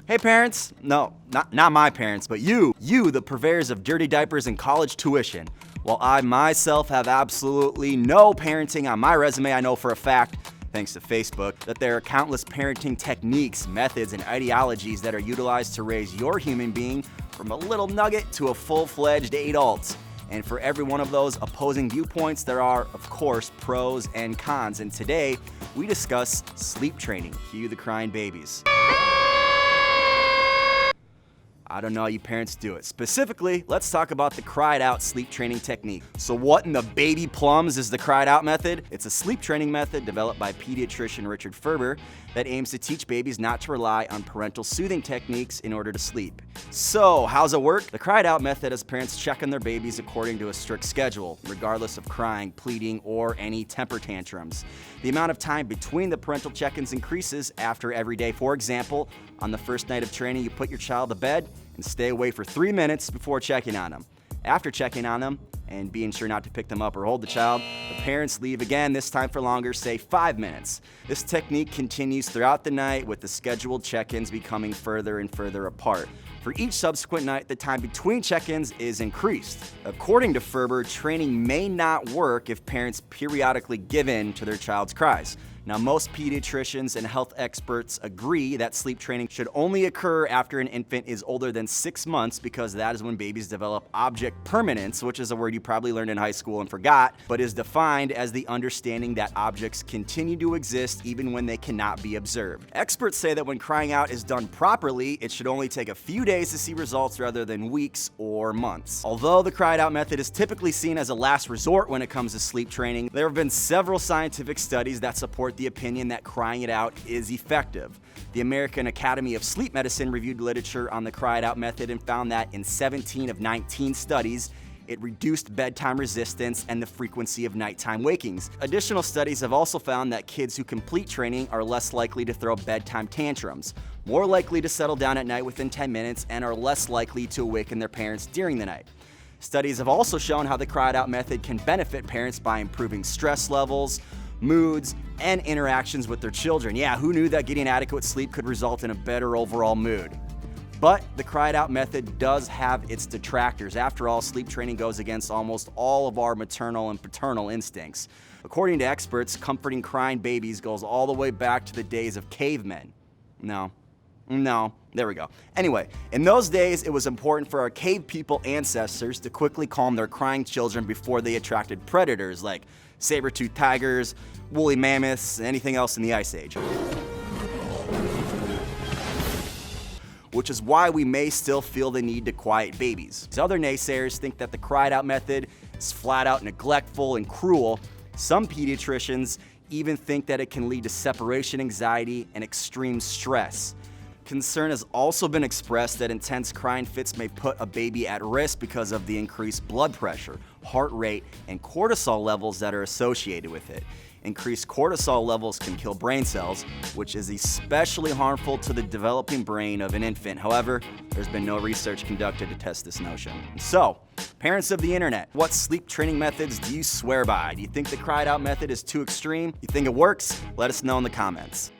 Hey parents, no, not my parents, but you, the purveyors of dirty diapers and college tuition. While I myself have absolutely no parenting on my resume, I know for a fact, thanks to Facebook, that there are countless parenting techniques, methods, and ideologies that are utilized to raise your human being from a little nugget to a full-fledged adult. And for every one of those opposing viewpoints, there are, of course, pros and cons. And today, we discuss sleep training. Cue the crying babies. I don't know how you parents do it. Specifically, let's talk about the cried out sleep training technique. So what in the baby plums is the cried out method? It's a sleep training method developed by pediatrician Richard Ferber that aims to teach babies not to rely on parental soothing techniques in order to sleep. So how's it work? The cried out method has parents check on their babies according to a strict schedule, regardless of crying, pleading, or any temper tantrums. The amount of time between the parental check-ins increases after every day. For example, on the first night of training, you put your child to bed and stay away for 3 minutes before checking on them. After checking on them and being sure not to pick them up or hold the child, the parents leave again, this time for longer, say 5 minutes. This technique continues throughout the night, with the scheduled check-ins becoming further and further apart. For each subsequent night, the time between check-ins is increased. According to Ferber, training may not work if parents periodically give in to their child's cries. Now, most pediatricians and health experts agree that sleep training should only occur after an infant is older than 6 months, because that is when babies develop object permanence, which is a word you probably learned in high school and forgot, but is defined as the understanding that objects continue to exist even when they cannot be observed. Experts say that when crying out is done properly, it should only take a few days to see results rather than weeks or months. Although the cried out method is typically seen as a last resort when it comes to sleep training, there have been several scientific studies that support the opinion that crying it out is effective. The American Academy of Sleep Medicine reviewed literature on the cried out method and found that in 17 of 19 studies, it reduced bedtime resistance and the frequency of nighttime wakings. Additional studies have also found that kids who complete training are less likely to throw bedtime tantrums, more likely to settle down at night within 10 minutes, and are less likely to awaken their parents during the night. Studies have also shown how the cried out method can benefit parents by improving stress levels, moods, and interactions with their children. Yeah, who knew that getting adequate sleep could result in a better overall mood? But the cried out method does have its detractors. After all, sleep training goes against almost all of our maternal and paternal instincts. According to experts, comforting crying babies goes all the way back to the days of cavemen. No, there we go. Anyway, in those days, it was important for our cave people ancestors to quickly calm their crying children before they attracted predators like saber-toothed tigers, woolly mammoths, and anything else in the Ice Age. Which is why we may still feel the need to quiet babies. Other naysayers think that the cried out method is flat out neglectful and cruel. Some pediatricians even think that it can lead to separation anxiety and extreme stress. Concern has also been expressed that intense crying fits may put a baby at risk because of the increased blood pressure, heart rate, and cortisol levels that are associated with it. Increased cortisol levels can kill brain cells, which is especially harmful to the developing brain of an infant. However, there's been no research conducted to test this notion. So, parents of the internet, what sleep training methods do you swear by? Do you think the cried out method is too extreme? You think it works? Let us know in the comments.